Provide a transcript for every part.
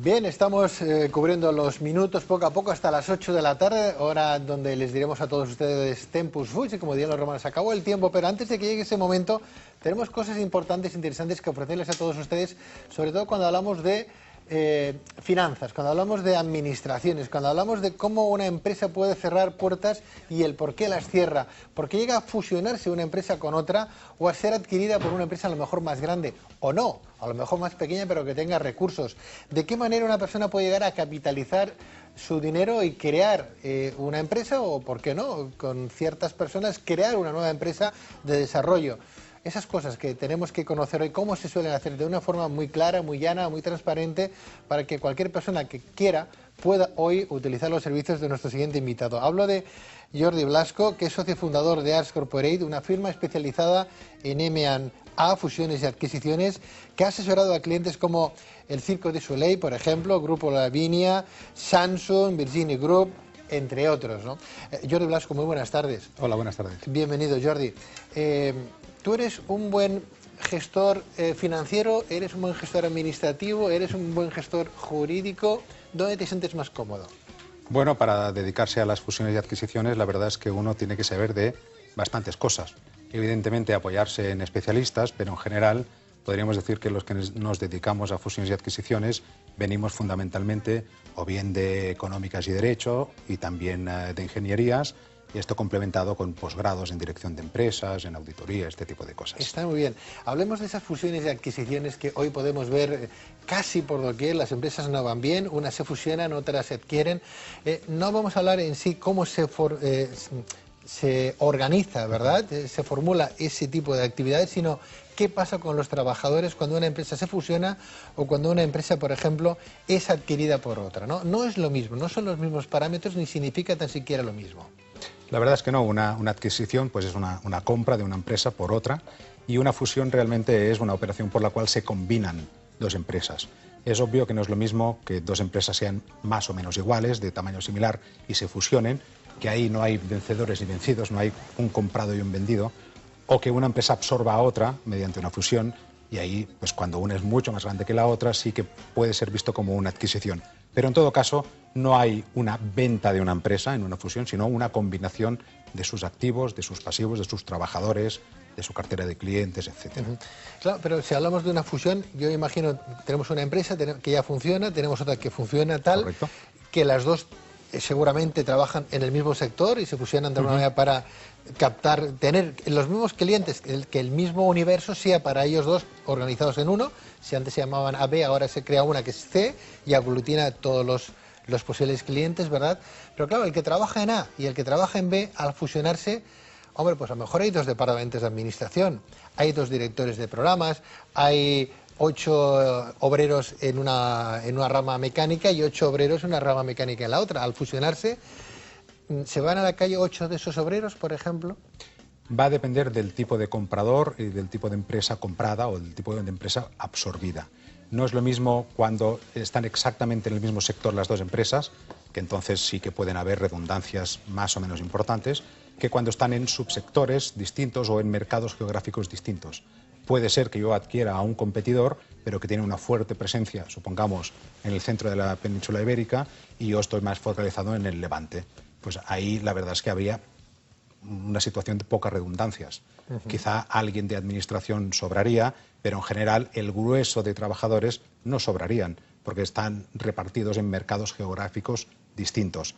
Bien, estamos cubriendo los minutos poco a poco hasta las 8 de la tarde, hora donde les diremos a todos ustedes Tempus Fugit, y como dirían los romanos, acabó el tiempo, pero antes de que llegue ese momento, tenemos cosas importantes, interesantes que ofrecerles a todos ustedes, sobre todo cuando hablamos de finanzas, cuando hablamos de administraciones, cuando hablamos de cómo una empresa puede cerrar puertas y el por qué las cierra, por qué llega a fusionarse una empresa con otra o a ser adquirida por una empresa a lo mejor más grande o no, a lo mejor más pequeña pero que tenga recursos. ¿De qué manera una persona puede llegar a capitalizar su dinero y crear una empresa o, por qué no, con ciertas personas crear una nueva empresa de desarrollo? Esas cosas que tenemos que conocer hoy, cómo se suelen hacer de una forma muy clara, muy llana, muy transparente, para que cualquier persona que quiera pueda hoy utilizar los servicios de nuestro siguiente invitado. Hablo de Jordi Blasco, que es socio fundador de Ars Corporate, una firma especializada en M&A, fusiones y adquisiciones, que ha asesorado a clientes como el Circo de Soleil, por ejemplo, Grupo Lavinia, Samsung, Virginia Group, entre otros, ¿no? Jordi Blasco, muy buenas tardes. Hola, buenas tardes. Bienvenido, Jordi. Tú eres un buen gestor financiero, eres un buen gestor administrativo, eres un buen gestor jurídico. ¿Dónde te sientes más cómodo? Bueno, para dedicarse a las fusiones y adquisiciones, la verdad es que uno tiene que saber de bastantes cosas. Evidentemente, apoyarse en especialistas, pero en general podríamos decir que los que nos dedicamos a fusiones y adquisiciones venimos fundamentalmente o bien de económicas y derecho y también de ingenierías, y esto complementado con posgrados en dirección de empresas, en auditoría, este tipo de cosas. Está muy bien. Hablemos de esas fusiones y adquisiciones que hoy podemos ver casi por doquier. Las empresas no van bien, unas se fusionan, otras se adquieren. No vamos a hablar en sí cómo se organiza, ¿verdad? Se formula ese tipo de actividades, sino qué pasa con los trabajadores cuando una empresa se fusiona o cuando una empresa, por ejemplo, es adquirida por otra, ¿no? No es lo mismo, no son los mismos parámetros ni significa tan siquiera lo mismo. La verdad es que no, una adquisición pues es una compra de una empresa por otra, y una fusión realmente es una operación por la cual se combinan dos empresas. Es obvio que no es lo mismo que dos empresas sean más o menos iguales, de tamaño similar, y se fusionen, que ahí no hay vencedores ni vencidos, no hay un comprado y un vendido, o que una empresa absorba a otra mediante una fusión, y ahí, pues cuando una es mucho más grande que la otra, sí que puede ser visto como una adquisición. Pero en todo caso, no hay una venta de una empresa en una fusión, sino una combinación de sus activos, de sus pasivos, de sus trabajadores, de su cartera de clientes, etc. Claro, pero si hablamos de una fusión, yo imagino, tenemos una empresa que ya funciona, tenemos otra que funciona tal, Correcto. Que las dos seguramente trabajan en el mismo sector y se fusionan de alguna manera para captar, tener los mismos clientes, que el mismo universo sea para ellos dos organizados en uno. Si antes se llamaban AB, ahora se crea una que es C y aglutina todos los posibles clientes, ¿verdad? Pero claro, el que trabaja en A y el que trabaja en B, al fusionarse, hombre, pues a lo mejor hay dos departamentos de administración, hay dos directores de programas, hay 8 obreros en una rama mecánica y 8 obreros en una rama mecánica en la otra. Al fusionarse, ¿se van a la calle 8 de esos obreros, por ejemplo? Va a depender del tipo de comprador y del tipo de empresa comprada o del tipo de empresa absorbida. No es lo mismo cuando están exactamente en el mismo sector las dos empresas, que entonces sí que pueden haber redundancias más o menos importantes, que cuando están en subsectores distintos o en mercados geográficos distintos. Puede ser que yo adquiera a un competidor, pero que tiene una fuerte presencia, supongamos, en el centro de la península ibérica, y yo estoy más focalizado en el Levante. Pues ahí la verdad es que habría una situación de pocas redundancias. Quizá alguien de administración sobraría, pero en general el grueso de trabajadores no sobrarían, porque están repartidos en mercados geográficos distintos.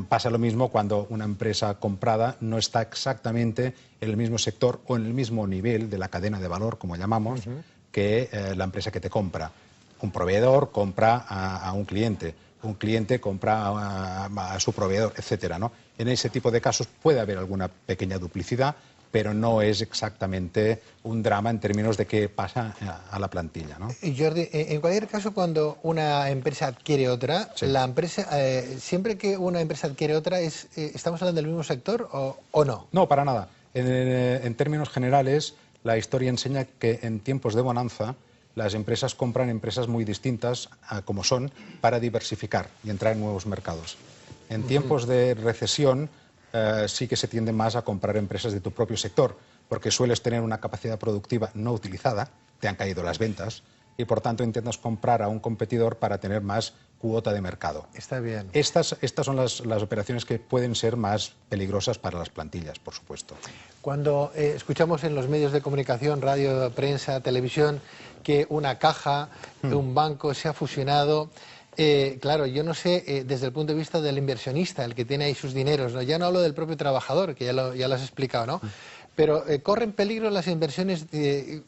Pasa lo mismo cuando una empresa comprada no está exactamente en el mismo sector o en el mismo nivel de la cadena de valor, como llamamos, que la empresa que te compra. Un proveedor compra a un cliente compra a su proveedor, etcétera, ¿no? En ese tipo de casos puede haber alguna pequeña duplicidad, pero no es exactamente un drama en términos de qué pasa a la plantilla, ¿no? Y Jordi, en cualquier caso, cuando una empresa adquiere otra, Sí. la empresa, siempre que una empresa adquiere otra, ¿estamos hablando del mismo sector o no? No, para nada. En términos generales, la historia enseña que en tiempos de bonanza las empresas compran empresas muy distintas como son para diversificar y entrar en nuevos mercados. En tiempos de recesión sí que se tiende más a comprar empresas de tu propio sector, porque sueles tener una capacidad productiva no utilizada, te han caído las ventas, y por tanto intentas comprar a un competidor para tener más cuota de mercado. Está bien. Estas son las operaciones que pueden ser más peligrosas para las plantillas, por supuesto. Cuando escuchamos en los medios de comunicación, radio, prensa, televisión, que una caja, un banco se ha fusionado, claro, yo no sé, desde el punto de vista del inversionista, el que tiene ahí sus dineros, ¿no? Ya no hablo del propio trabajador, que ya lo has explicado, ¿no? Pero ¿corren peligro las inversiones,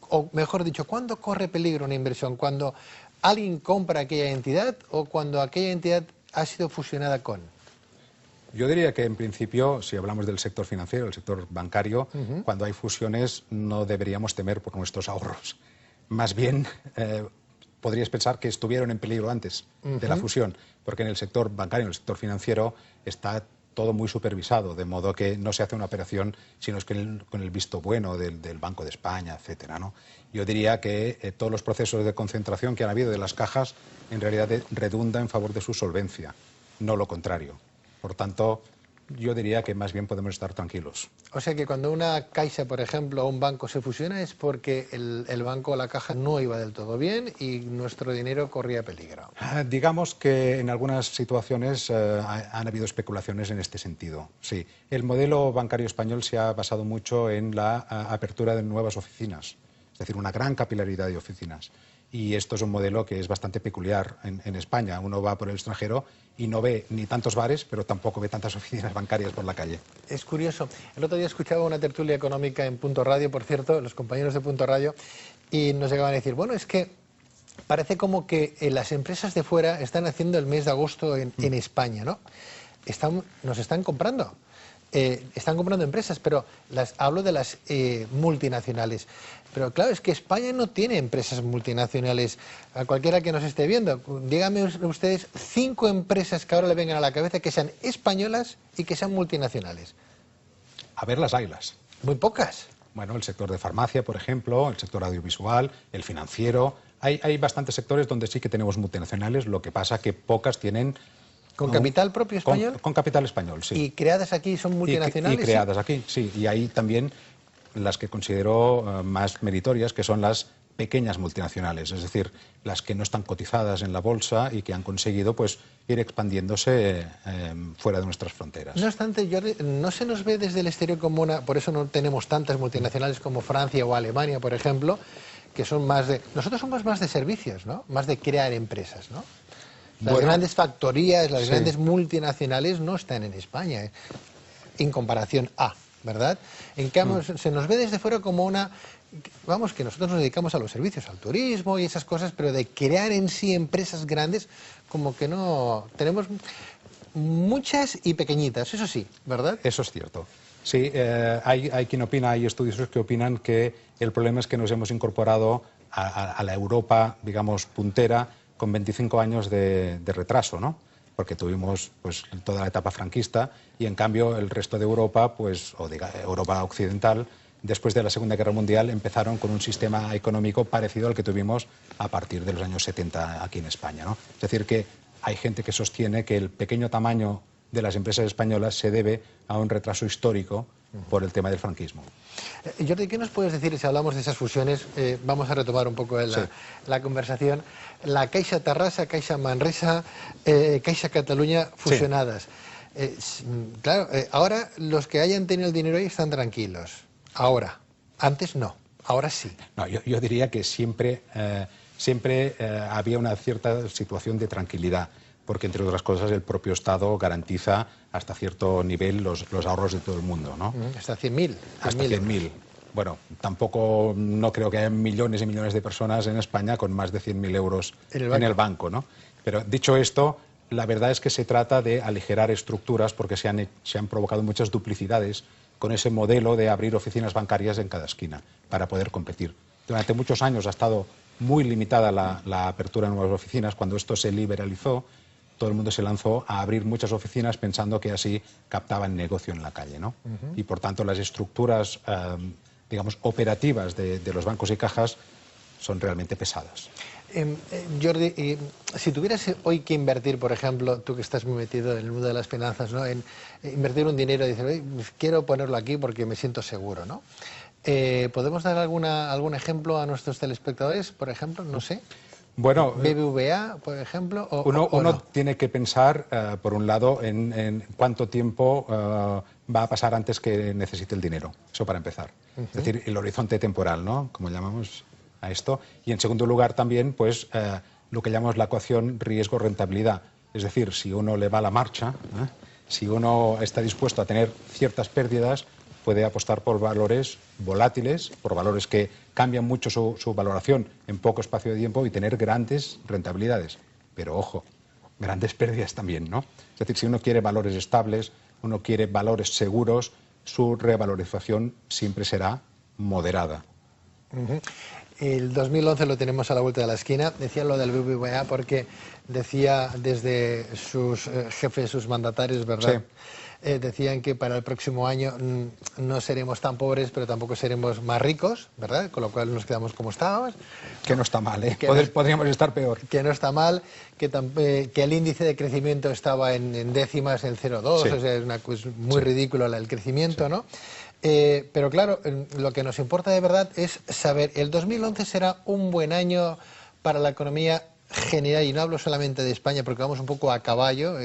o mejor dicho, ¿cuándo corre peligro una inversión? ¿Cuando alguien compra aquella entidad o cuando aquella entidad ha sido fusionada con? Yo diría que en principio, si hablamos del sector financiero, el sector bancario, cuando hay fusiones no deberíamos temer por nuestros ahorros. Más bien, podrías pensar que estuvieron en peligro antes de la fusión, porque en el sector bancario, en el sector financiero, está todo muy supervisado, de modo que no se hace una operación, sino es que con el visto bueno del Banco de España, etcétera, ¿no? Yo diría que todos los procesos de concentración que han habido de las cajas, en realidad redunda en favor de su solvencia, no lo contrario. Por tanto, yo diría que más bien podemos estar tranquilos. O sea que cuando una caixa, por ejemplo, o un banco se fusiona es porque el banco o la caja no iba del todo bien y nuestro dinero corría peligro. Digamos que en algunas situaciones han habido especulaciones en este sentido. Sí, el modelo bancario español se ha basado mucho en la apertura de nuevas oficinas, es decir, una gran capilaridad de oficinas. Y esto es un modelo que es bastante peculiar en España. Uno va por el extranjero y no ve ni tantos bares, pero tampoco ve tantas oficinas bancarias por la calle. Es curioso. El otro día escuchaba una tertulia económica en Punto Radio, por cierto, los compañeros de Punto Radio, y nos llegaban a decir, bueno, es que parece como que las empresas de fuera están haciendo el mes de agosto en España, ¿no? Nos están comprando. Están comprando empresas, pero hablo de las multinacionales. Pero claro, es que España no tiene empresas multinacionales. A cualquiera que nos esté viendo, díganme ustedes 5 empresas que ahora le vengan a la cabeza que sean españolas y que sean multinacionales. A ver, las haylas. Muy pocas. Bueno, el sector de farmacia, por ejemplo, el sector audiovisual, el financiero. Hay bastantes sectores donde sí que tenemos multinacionales, lo que pasa que pocas tienen... ¿Con capital propio español? Con capital español, sí. ¿Y creadas aquí son multinacionales? Y creadas aquí, sí. Y hay también las que considero más meritorias, que son las pequeñas multinacionales, es decir, las que no están cotizadas en la bolsa y que han conseguido pues ir expandiéndose fuera de nuestras fronteras. No obstante, Jordi, no se nos ve desde el exterior como una... Por eso no tenemos tantas multinacionales como Francia o Alemania, por ejemplo, que son más de... Nosotros somos más de servicios, ¿no? Más de crear empresas, ¿no? Las grandes factorías, las grandes multinacionales no están en España, en comparación a, ¿verdad? En cambio, se nos ve desde fuera como una... Vamos, que nosotros nos dedicamos a los servicios, al turismo y esas cosas, pero de crear en sí empresas grandes, como que no... Tenemos muchas y pequeñitas, eso sí, ¿verdad? Eso es cierto. Sí, hay quien opina, hay estudiosos que opinan que el problema es que nos hemos incorporado a la Europa, digamos, puntera, con 25 años de retraso, ¿no? Porque tuvimos pues toda la etapa franquista y en cambio el resto de Europa, pues, o de Europa occidental, después de la Segunda Guerra Mundial empezaron con un sistema económico parecido al que tuvimos a partir de los años 70 aquí en España, ¿no? Es decir, que hay gente que sostiene que el pequeño tamaño de las empresas españolas se debe a un retraso histórico por el tema del franquismo. Jordi, ¿qué nos puedes decir si hablamos de esas fusiones? Vamos a retomar un poco la conversación. La Caixa Tarrasa, Caixa Manresa, Caixa Cataluña fusionadas. Sí. Claro, ahora los que hayan tenido el dinero ahí están tranquilos. Ahora, antes no, ahora sí. No, yo diría que siempre había una cierta situación de tranquilidad, porque entre otras cosas el propio Estado garantiza hasta cierto nivel los ahorros de todo el mundo, ¿no? Hasta 100.000. Hasta 100.000. Bueno, tampoco no creo que haya millones y millones de personas en España con más de 100.000 euros en el banco, ¿no? Pero dicho esto, la verdad es que se trata de aligerar estructuras porque se han provocado muchas duplicidades con ese modelo de abrir oficinas bancarias en cada esquina para poder competir. Durante muchos años ha estado muy limitada la apertura de nuevas oficinas. Cuando esto se liberalizó, todo el mundo se lanzó a abrir muchas oficinas pensando que así captaban negocio en la calle, ¿no? Y por tanto las estructuras, digamos, operativas de los bancos y cajas son realmente pesadas. Jordi, si tuvieras hoy que invertir, por ejemplo, tú que estás muy metido en el mundo de las finanzas, ¿no? En invertir un dinero y dices, quiero ponerlo aquí porque me siento seguro, ¿no? ¿Podemos dar algún ejemplo a nuestros telespectadores, por ejemplo? No sé. Bueno, BBVA, por ejemplo, uno no. tiene que pensar, por un lado, en cuánto tiempo va a pasar antes que necesite el dinero. Eso para empezar. Es decir, el horizonte temporal, ¿no? Como llamamos a esto. Y en segundo lugar también, pues, lo que llamamos la ecuación riesgo-rentabilidad. Es decir, si uno le va la marcha, si uno está dispuesto a tener ciertas pérdidas, puede apostar por valores volátiles, por valores que cambian mucho su valoración en poco espacio de tiempo y tener grandes rentabilidades. Pero ojo, grandes pérdidas también, ¿no? Es decir, si uno quiere valores estables, uno quiere valores seguros, su revalorización siempre será moderada. El 2011 lo tenemos a la vuelta de la esquina. Decía lo del BBVA porque decía desde sus jefes, sus mandatarios, ¿verdad? Sí. Decían que para el próximo año no seremos tan pobres, pero tampoco seremos más ricos, ¿verdad? Con lo cual nos quedamos como estábamos. Que no está mal, ¿eh? No, podríamos estar peor. Que no está mal, que el índice de crecimiento estaba en décimas, en 0,2, sí. O sea, es una cosa muy ridícula el crecimiento, sí. ¿No? Pero claro, lo que nos importa de verdad es saber, ¿el 2011 será un buen año para la economía general? Y no hablo solamente de España, porque vamos un poco a caballo.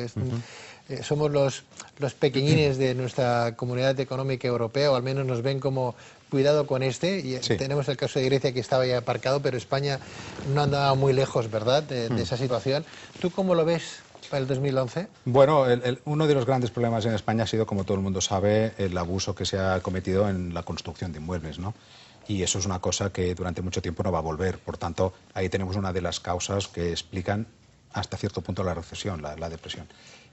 Somos los pequeñines de nuestra comunidad económica europea, o al menos nos ven como cuidado con este. Y sí. Tenemos el caso de Grecia, que estaba ya aparcado, pero España no andaba muy lejos, ¿verdad?, de esa situación. ¿Tú cómo lo ves para el 2011? Bueno, uno de los grandes problemas en España ha sido, como todo el mundo sabe, el abuso que se ha cometido en la construcción de inmuebles, ¿no? Y eso es una cosa que durante mucho tiempo no va a volver. Por tanto, ahí tenemos una de las causas que explican hasta cierto punto la recesión, la depresión.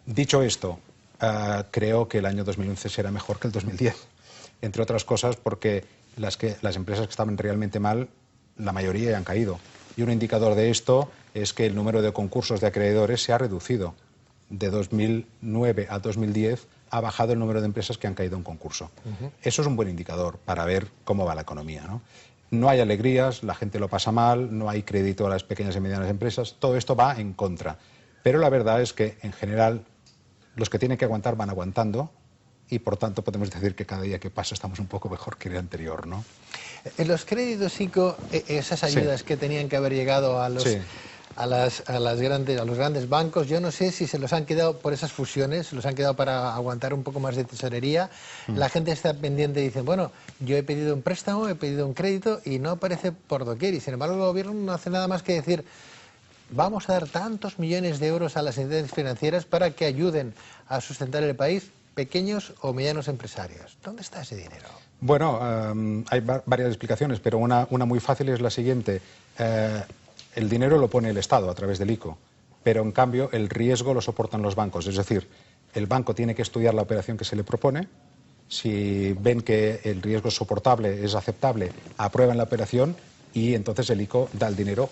Dicho esto, creo que el año 2011 será mejor que el 2010, entre otras cosas porque las empresas que estaban realmente mal, la mayoría ya han caído. Y un indicador de esto es que el número de concursos de acreedores se ha reducido. De 2009 a 2010 ha bajado el número de empresas que han caído en concurso. Eso es un buen indicador para ver cómo va la economía, ¿no? No hay alegrías, la gente lo pasa mal, no hay crédito a las pequeñas y medianas empresas, todo esto va en contra. Pero la verdad es que, en general, los que tienen que aguantar van aguantando y, por tanto, podemos decir que cada día que pasa estamos un poco mejor que el anterior, ¿no? En los créditos ICO, esas ayudas que tenían que haber llegado a los... A los grandes bancos, yo no sé si se los han quedado por esas fusiones, se los han quedado para aguantar un poco más de tesorería. La gente está pendiente y dice, bueno, yo he pedido un préstamo, he pedido un crédito y no aparece por doquier. Y sin embargo el gobierno no hace nada más que decir, vamos a dar tantos millones de euros a las entidades financieras para que ayuden a sustentar el país, pequeños o medianos empresarios. ¿Dónde está ese dinero? Bueno, hay varias explicaciones, pero una muy fácil es la siguiente. El dinero lo pone el Estado a través del ICO, pero en cambio el riesgo lo soportan los bancos. Es decir, el banco tiene que estudiar la operación que se le propone. Si ven que el riesgo es soportable, es aceptable, aprueban la operación y entonces el ICO da el dinero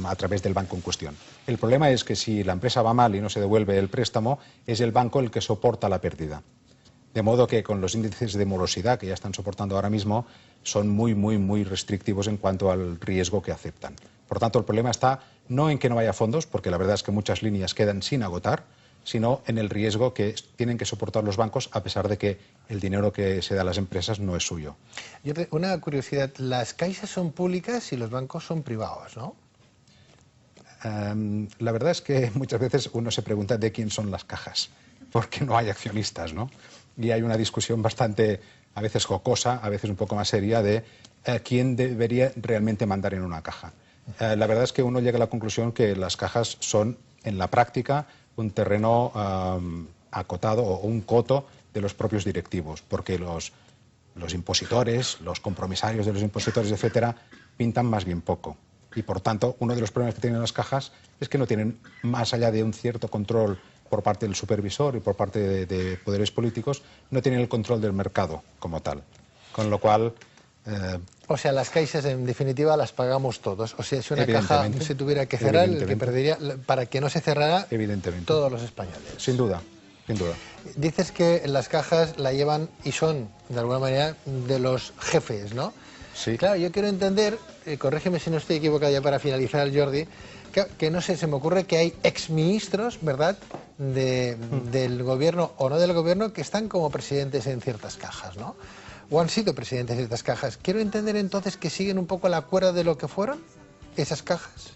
a través del banco en cuestión. El problema es que si la empresa va mal y no se devuelve el préstamo, es el banco el que soporta la pérdida. De modo que con los índices de morosidad que ya están soportando ahora mismo, son muy restrictivos en cuanto al riesgo que aceptan. Por tanto, el problema está no en que no haya fondos, porque la verdad es que muchas líneas quedan sin agotar, sino en el riesgo que tienen que soportar los bancos, a pesar de que el dinero que se da a las empresas no es suyo. Una curiosidad, las caixas son públicas y los bancos son privados, ¿no? La verdad es que muchas veces uno se pregunta de quién son las cajas, porque no hay accionistas, ¿no? Y hay una discusión bastante, a veces jocosa, a veces un poco más seria, de quién debería realmente mandar en una caja. La verdad es que uno llega a la conclusión que las cajas son, en la práctica, un terreno acotado o un coto de los propios directivos, porque los impositores, los compromisarios de los impositores, etcétera, pintan más bien poco. Y, por tanto, uno de los problemas que tienen las cajas es que no tienen, más allá de un cierto control por parte del supervisor y por parte de poderes políticos, no tienen el control del mercado como tal. Con lo cual... O sea, las caixas, en definitiva, las pagamos todos. O sea, si una caja se tuviera que cerrar, el que perdería, para que no se cerrara, todos los españoles. Sin duda, sin duda. Dices que las cajas la llevan y son, de alguna manera, de los jefes, ¿no? Sí. Claro, yo quiero entender, corrígeme si no estoy equivocado ya para finalizar, Jordi, que no sé, se me ocurre que hay exministros, ¿verdad?, del gobierno o no del gobierno, que están como presidentes en ciertas cajas, ¿no? o han sido presidentes de estas cajas. Quiero entender entonces que siguen un poco la cuerda de lo que fueron esas cajas.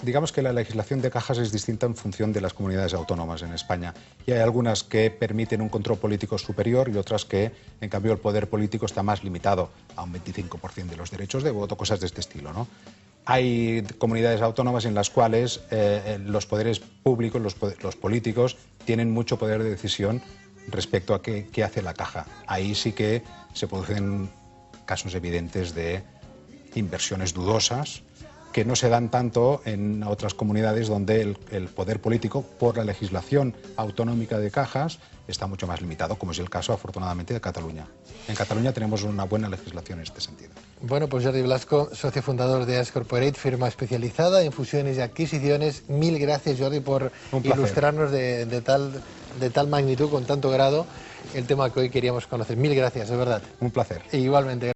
Digamos que la legislación de cajas es distinta en función de las comunidades autónomas en España. Y hay algunas que permiten un control político superior y otras que, en cambio, el poder político está más limitado a un 25% de los derechos de voto, cosas de este estilo, ¿no? Hay comunidades autónomas en las cuales los poderes públicos, los políticos, tienen mucho poder de decisión respecto a qué hace la caja. Ahí sí que se producen casos evidentes de inversiones dudosas, que no se dan tanto en otras comunidades donde el poder político, por la legislación autonómica de cajas, está mucho más limitado, como es el caso, afortunadamente, de Cataluña. En Cataluña tenemos una buena legislación en este sentido. Bueno, pues Jordi Blasco, socio fundador de As Corporate, firma especializada en fusiones y adquisiciones. Mil gracias, Jordi, por ilustrarnos de tal magnitud, con tanto grado, el tema que hoy queríamos conocer. Mil gracias, de verdad. Un placer. E igualmente.